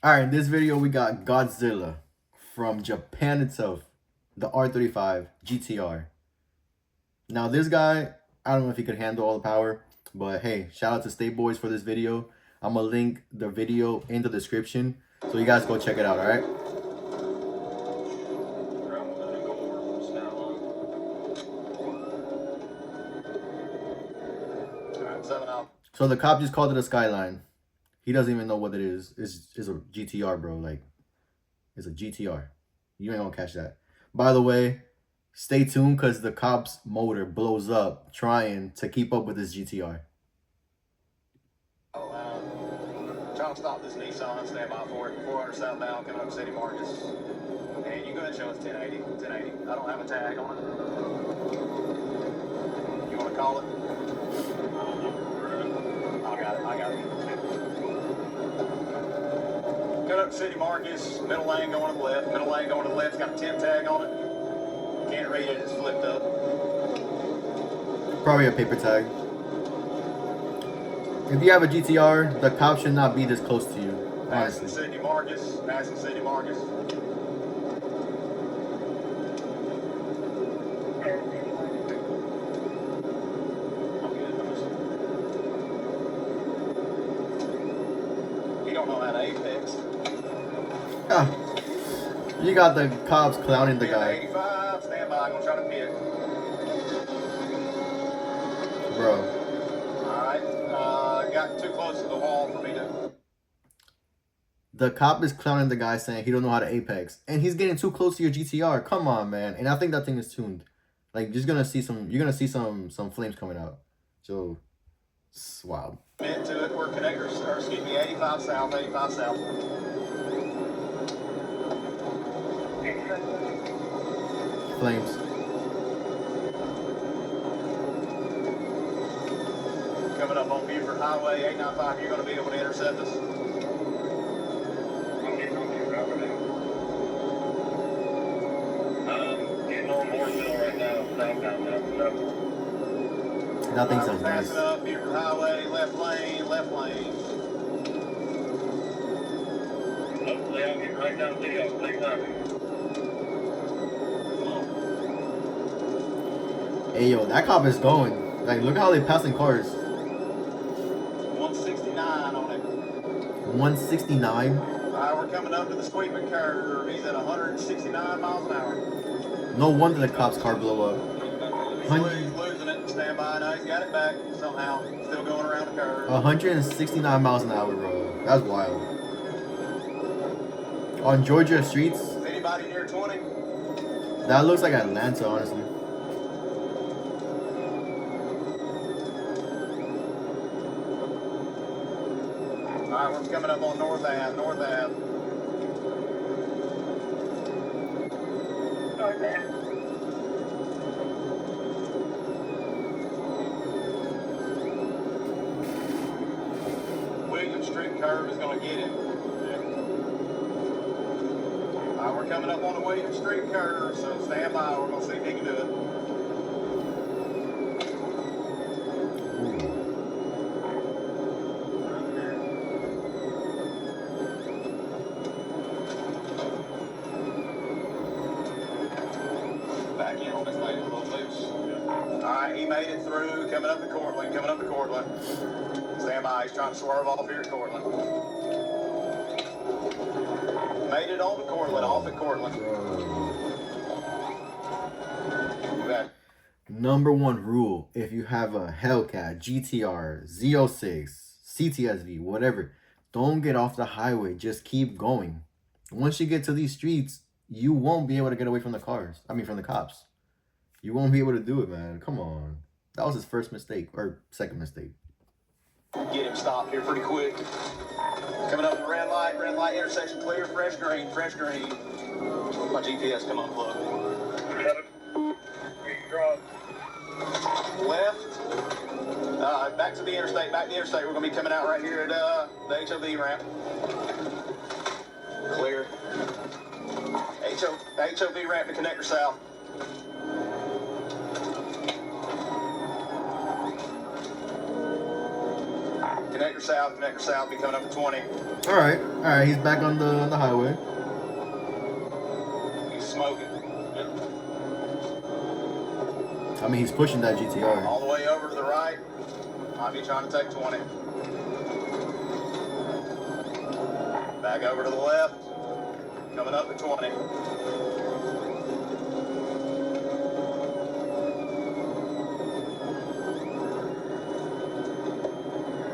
All right, in this video we got Godzilla from Japan itself, the R35 GTR. Now this guy, I don't know if he could handle all the power, but hey, shout out to State Boys for this video. I'm gonna link the video in the description, so you guys go check it out. All right. So the cop just called it a Skyline. He doesn't even know what it is. It's a GTR, bro. Like, it's a GTR. You ain't gonna catch that. By the way, stay tuned because the cop's motor blows up trying to keep up with this GTR. Trying to stop this Nissan, stand by for it. 400 southbound, coming up City Marcus. And you go ahead and show us 1080. 1080. I don't have a tag on it. You want to call it? I got it. Coming up City Marcus, middle lane going to the left. Middle lane going to the left, it's got a 10 tag on it. Can't read it, it's flipped up. Probably a paper tag. If you have a GTR, the cop should not be this close to you. Passing City Marcus. Passing City Marcus. You don't know how to apex. You got the cops clowning the guy. 85, stand by, I'm gonna try to pit. Bro. Got too close to the wall for me to... The cop is clowning the guy saying he don't know how to apex. And he's getting too close to your GTR. Come on, man. And I think that thing is tuned. Like, you're gonna see some flames coming out. So, it's wild. Into it, we're connectors, or excuse me, 85 south, 85 south. Flames. Coming up on Buford Highway 895, you're going to be able to intercept us. Getting on Mooresville right now. Nothing sounds nice. Passing up Buford Highway, left lane, left lane. Hopefully I'll get right down to the same time. Hey, yo, that cop is going. Like, look how they passing cars. 169 on it. 169? We're coming up to the sweeping curve. He's at 169 miles an hour. No wonder the cop's car blew up. He's losing it. Stand by now. He's got it back somehow. Still going around the curve. 169 miles an hour, bro. That's wild. On Georgia streets. Is anybody near 20? That looks like Atlanta, honestly. Alright, we're coming up on North Ave. North Ave. North Ave. William Street curve is going to get him. Alright, we're coming up on the William Street curve, so stand by. We're going to see if he can do it. Back in on this lane a little loose. Alright, he made it through. Coming up to Cortland. Coming up to Cortland. Stand by. He's trying to swerve off here at Cortland. Made it on to Cortland. Off at Cortland. Number one rule, if you have a Hellcat, GTR, Z06, CTSV, whatever, don't get off the highway. Just keep going. Once you get to these streets, you won't be able to get away from the cars. I mean, from the cops. You won't be able to do it, man. Come on. That was his first mistake, or second mistake. Get him stopped here pretty quick. Coming up the red light intersection clear, fresh green, fresh green. My GPS come unplugged. Left. Back to the interstate, We're going to be coming out right here at the HOV ramp. Clear. HOV ramp to connector south. Connector connector south, be coming up to 20. All right, he's back on the highway. He's smoking. I mean, he's pushing that GTR. All the way over to the right. Might be trying to take 20. Back over to the left. Coming up to 20.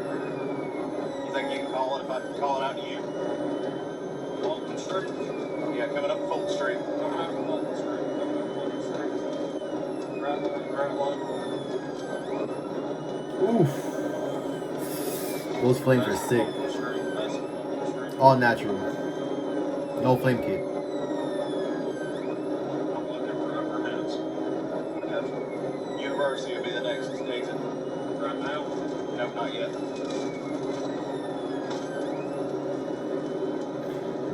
You think you can call it if I call it out to you? Fulton Street? Yeah, coming up Fulton Street. Coming up Fulton Street. Coming up Fulton Street. Right line. Oof. Those flames are sick. All natural. No flame kit. I'm looking for upperheads. University will be the next exit. Right now? No, not yet.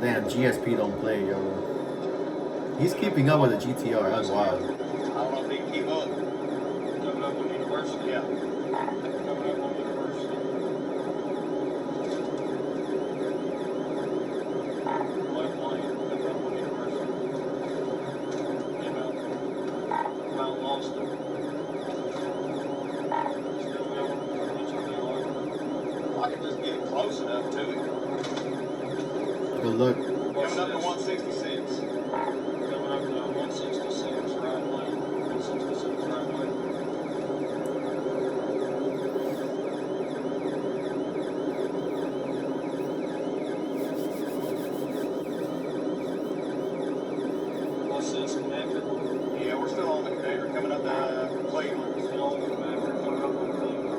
Damn, GSP don't play, yo. He's keeping up with the GTR. That's wild. I don't know if he can keep up. Coming up on University? Yeah. Coming up on University. Left lane. Coming up on University. About lost it. Still going. I can just get close enough to it. Good luck. Coming up to 166. Coming up to 166, right lane. 166, right lane. What's this, connector? Yeah, we're still on the connector. Coming up to Cleveland. Still on the connector. Coming up to Cleveland.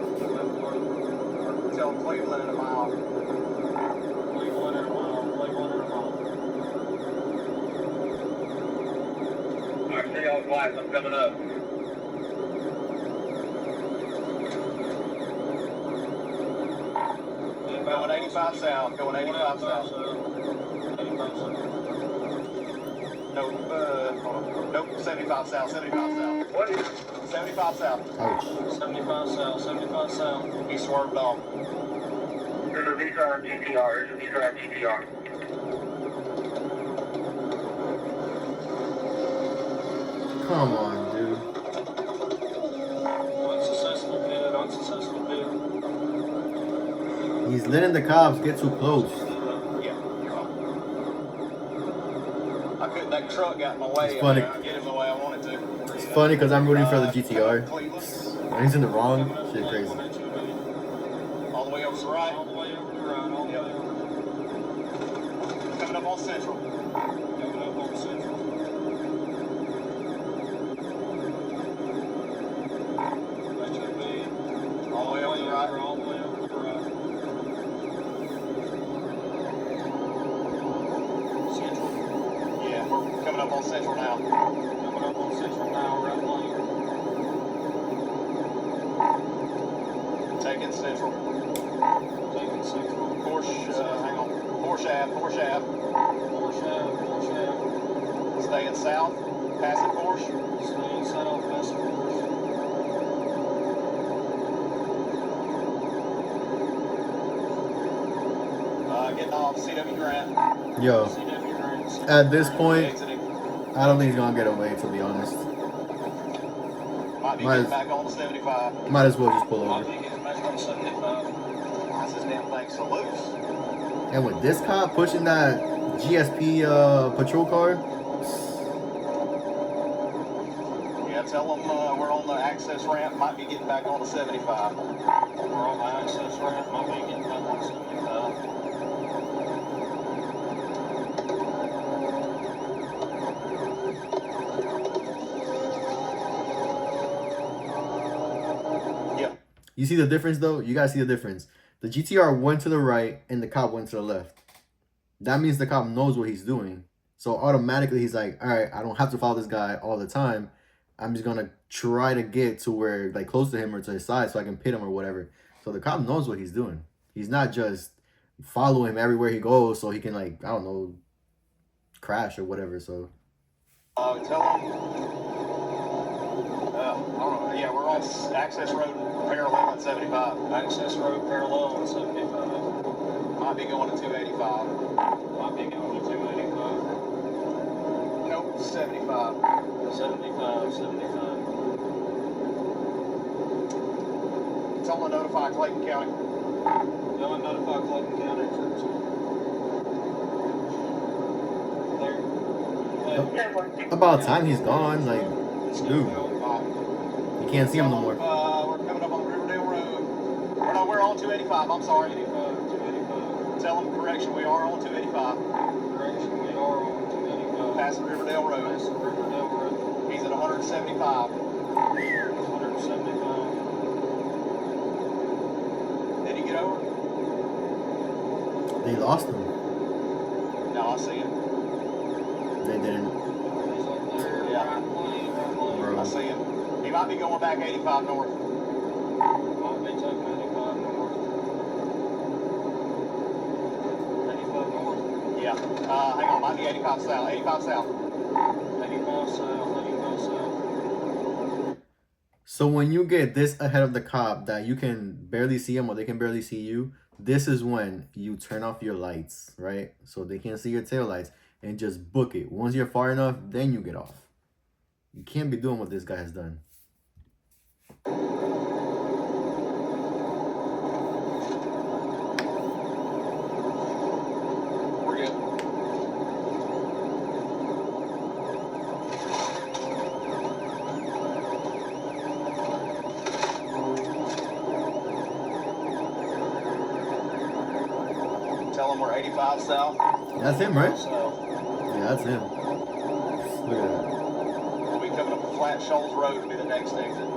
We're telling Cleveland in a mile. Cleveland in a mile. Cleveland in a mile. I see y'all's lights. I'm coming up. Going 85 south. Going 85 south. 85 south. Nope. Hold on. Nope. 75 south. 75 south. What? 75 south. Ouch. 75 south. 75 south. He swerved off. There's a Nissan GTR. There's a Nissan GTR. Come on, dude. Unsuccessful bid. Unsuccessful bid. He's letting the cops get too close. Yeah, you're right. I couldn't. That truck got in my way. It's funny. I get him the way I wanted to. It's funny because I'm rooting for the GTR. When he's in the wrong, shit crazy. All the way over to the right. All the way over to the right. All the way over. Coming up on Central. Coming up on Central. All the way over to the right. All the way over to the right. Central. Yeah, we're coming up on Central now. Coming up on Central now, right lane. Taking Central. Taking Central. Porsche, hang on. Porsche Ave, Porsche Ave. Porsche Ave, Porsche Ave. Staying south, passing Porsche. Staying south, passing Porsche. Getting off CW Grant. Yo, CW Grant. at this point, Exiting. I don't think he's gonna get away, to be honest. Might be Might getting as- back on the 75. Might as well just pull Might over. be getting back on the 75. Why is this damn thing so loose? And with this cop pushing that GSP patrol car, Yeah, tell them we're on the access ramp. Might be getting back on the 75. We're on the access ramp. Might be getting back on the 75. Yep. you see the difference though? You guys see the difference. The GTR went to the right and the cop went to the left. That means the cop knows what he's doing. So automatically he's like, all right, I don't have to follow this guy all the time. I'm just gonna try to get to where, like, close to him or to his side so I can pit him or whatever. So the cop knows what he's doing. He's not just following him everywhere he goes so he can, like, I don't know, crash or whatever. So Tell them. know. Yeah, we're on access road parallel at 75. Access road parallel at 75. Might be going to 285. Might be going to 285. Nope, 75. 75, 75. Tell them to notify Clayton County. Tell them to notify Clayton County troops. There. About time he's gone. Like, dude, you can't see him no more. We're coming up on the Riverdale Road. Or no, we're on 285. I'm sorry. 285. Tell them, correction, we are on 285. Correction, we are on 285. Past the Riverdale Road. Past the Riverdale Road. He's at 175. 175. Did he get over? They lost him. No, I see him. They didn't. He's up there. Yeah. Right lane. Bro. I see him. He might be going back 85 north. Might be taking 85 north. 85 north. Yeah. Hang on, might be 85 south. 85 south. 85 south. 85 south. So when you get this ahead of the cop that you can barely see him or they can barely see you, this is when you turn off your lights, right? So they can't see your tail lights and just book it. Once you're far enough, then you get off. You can't be doing what this guy has done. We're good. Tell him we're 85 south. That's him, right? South. Yeah, that's him. Look at that. We'll be coming up to Flat Shoals Road to be the next exit.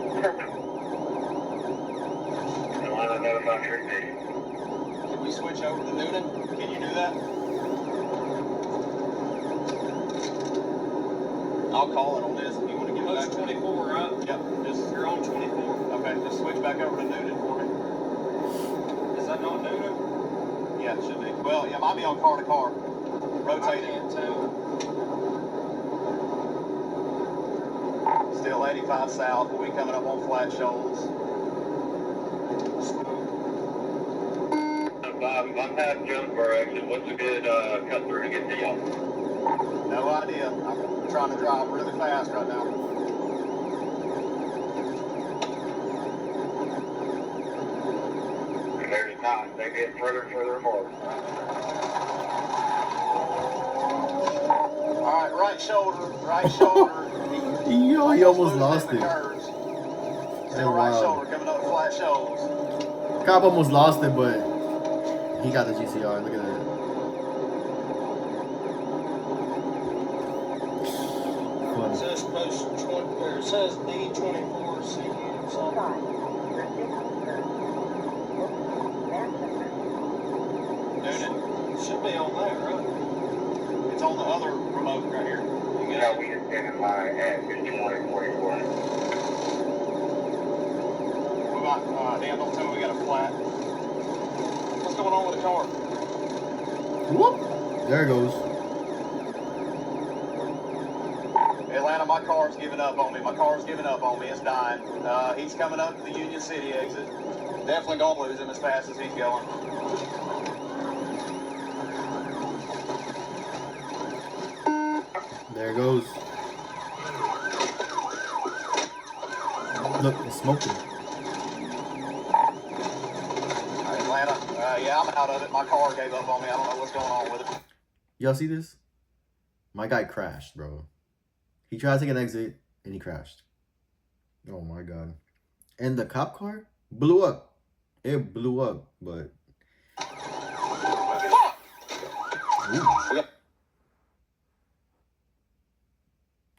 Can we switch over to Noonan? Can you do that? I'll call it on this if you want to get Post back. 24, right? Yep. Just You're on 24. okay. Just switch back over to Noonan for me. Is that not Noonan? Yeah, it should be. Well, yeah, might be on car to car. I Rotating. can't tell. Still 85 south. We'll be coming up on Flat Shoals. Bob, I'm past Jonesboro exit. What's a good cut through to get to y'all? No idea. I'm trying to drive really fast right now. There's not. They get further and further more. All right, right shoulder, right shoulder. Yo, he almost losing lost in the it. curves. Still Oh, right wow. shoulder coming up Flat Shoals. Cop almost lost it, but he got the GCR. Look at that. It Fun. says post 20, or it says D24 CU. So Noonan. should be on that, right? It's on the other remote right here. You Yeah, got we just stand by at 2044. We got, damn, don't tell me we got a flat. What's going on with the car? Whoop. There it goes. Atlanta, my car's giving up on me. My car's giving up on me. It's dying. He's coming up to the Union City exit. Definitely gonna lose him as fast as he's going. There it goes. Look, it's smoking. Atlanta, yeah, I'm out of it. My car gave up on me. I don't know what's going on with it. Y'all see this? My guy crashed, bro. He tried to take an exit and he crashed. Oh my god. And the cop car blew up. It blew up, but ooh.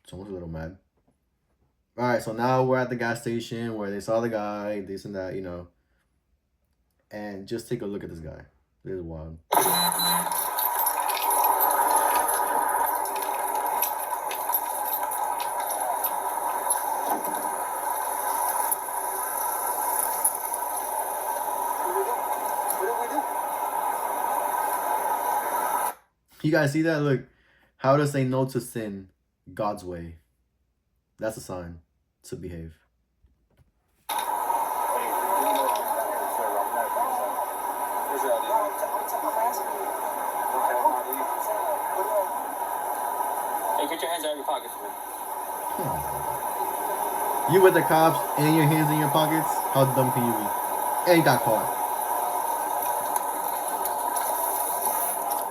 Someone's a little mad. Alright, so now we're at the gas station where they saw the guy, this and that, you know. And just take a look at this guy. This is wild. You guys see that? Look, how to say no to sin God's way. That's a sign to behave. Put your hands out of your pockets, man. You with the cops and your hands in your pockets? How dumb can you be? And you got caught.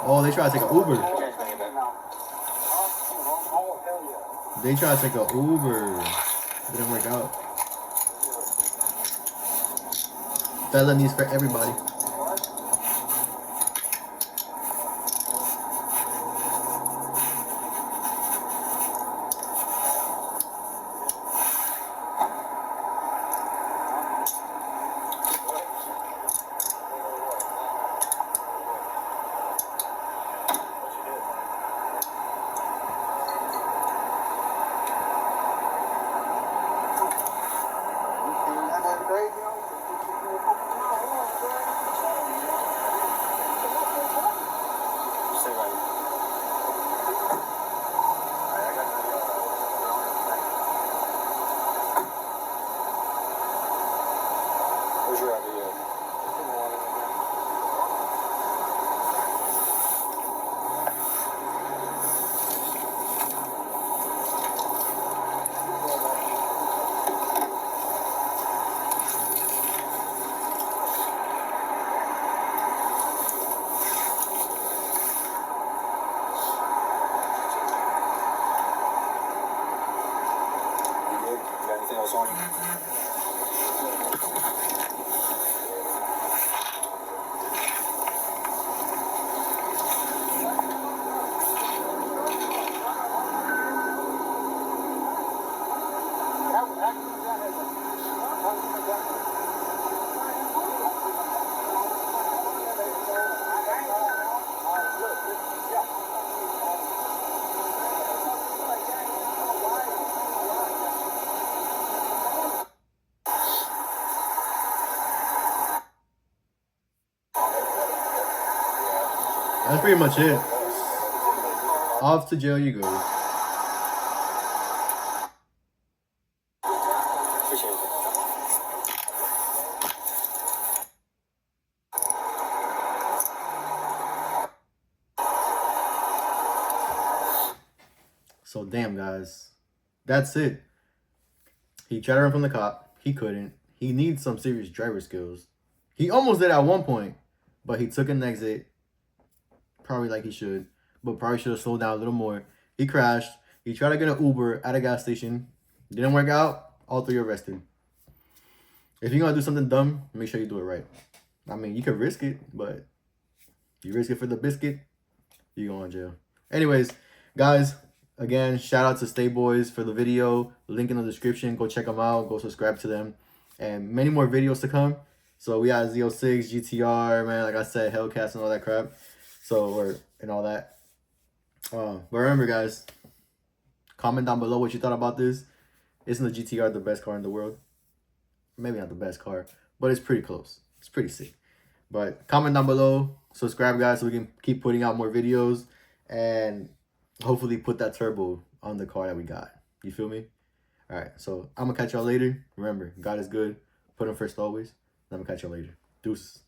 Oh, they try to take an Uber. They try to take an Uber. Didn't work out. Felonies for everybody. That's pretty much it. Off to jail you go. So damn, guys, that's it. He tried to run from the cop. He couldn't. He needs some serious driver skills. He almost did at one point, but he took an exit. Probably like he should, but probably should have slowed down a little more. He crashed. He tried to get an Uber at a gas station. Didn't work out. All three arrested. If you're going to do something dumb, make sure you do it right. I mean, you could risk it, but you risk it for the biscuit, you go in jail. Anyways, guys, again, shout out to Stay Boys for the video. Link in the description. Go check them out. Go subscribe to them. And many more videos to come. So we got Z06, GTR, man. Like I said, Hellcats and all that crap. And all that. But remember, guys, comment down below what you thought about this. Isn't the GTR the best car in the world? Maybe not the best car, but it's pretty close. It's pretty sick. But comment down below. Subscribe, guys, so we can keep putting out more videos. And hopefully put that turbo on the car that we got. You feel me? All right, so I'm going to catch y'all later. Remember, God is good. Put him first always. I'm going to catch y'all later. Deuces.